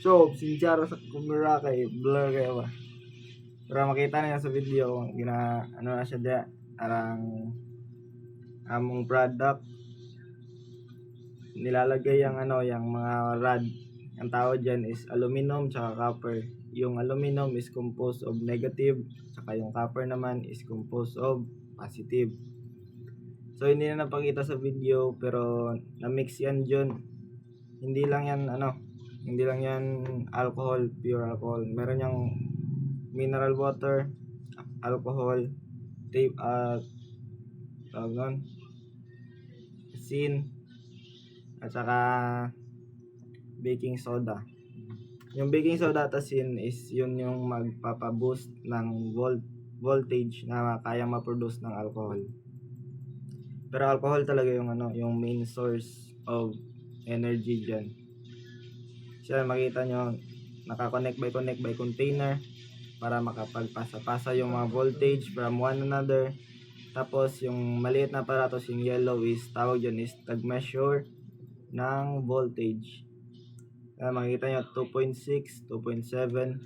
So, sinjaro sa kumura kay blur kayo ba? Para makita niyo sa video ano na siya dia arang among product nilalagay yung yung mga rod. Ang tawag dyan is aluminum tsaka copper. Yung aluminum is composed of negative, tsaka yung copper naman is composed of positive. So hindi na napakita sa video pero na-mix yan dyan. Hindi lang yan alcohol, pure alcohol. Meron yung mineral water, alcohol, tape, asin, at saka baking soda. Yung baking soda at asin is yun yung magpapaboost ng voltage na kayang ma-produce ng alcohol. Pero alcohol talaga yung main source of energy dyan. Siya makita nyo, naka-connect by container para makapagpasa-pasa yung mga voltage from one another. Tapos yung maliit na aparatos, yung yellow is tawag dyan is tag-measure ng voltage. Makikita nyo 2.6, 2.7.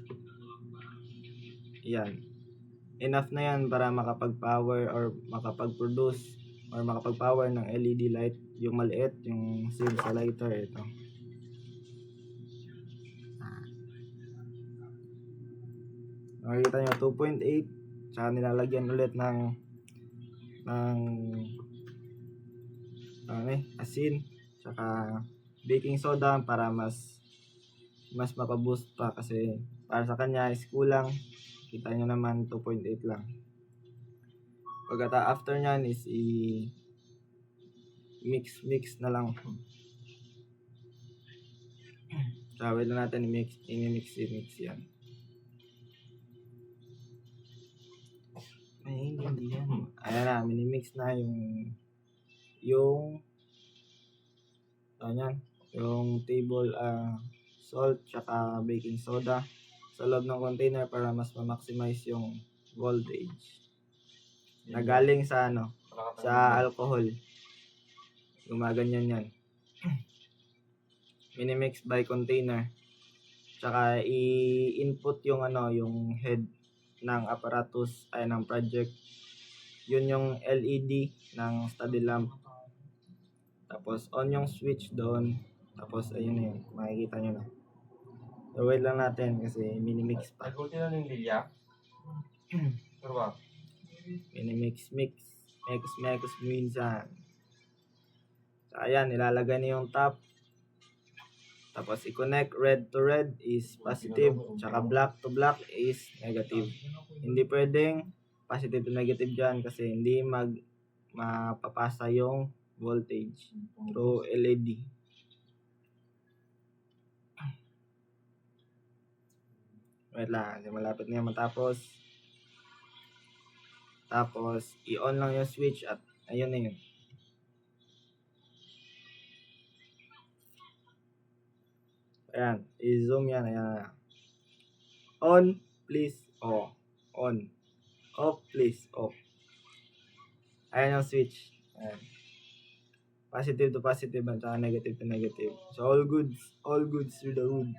Yan. Enough na yan para makapag-power or makapag-produce or makapag-power ng LED light. Yung maliit, yung save sa lighter, ito. Makikita nyo 2.8. Tsaka nilalagyan ulit ng asin tsaka baking soda para mas mapaboost pa kasi para sa kanya is kulang. Kita nyo naman 2.8 lang. Pagkata after nyan is mix na lang. Tawid na natin i-mix yan. Ay, hindi yan. Ayan na, minimix na yung table salt tsaka baking soda sa loob ng container para mas ma-maximize yung voltage na galing sa sa alcohol. Gumaganyan yan. Minimix by container. Tsaka i-input yung yung head ng apparatus ay ng project. Yun yung LED ng study lamp. Tapos on yung switch doon. Tapos ayun yun, makikita nyo na. So wait lang natin kasi minimix pa. Nagutin na ng Lilia? Pero ba? Minimix minsan. So ayan, nilalagay na yung top. Tapos i-connect red to red is positive, tsaka black to black is negative. Hindi pwedeng positive to negative dyan kasi hindi mapapasa yung voltage through LED. Wait lang, malapit na yan matapos. Tapos i-on lang yung switch at ayun na yun. Ayan, i-zoom yan. Ayan. On, please, off. On. Off, please, off. Ayan yung switch. Ayan. Positive to positive at saka negative to negative. So all goods with the hood.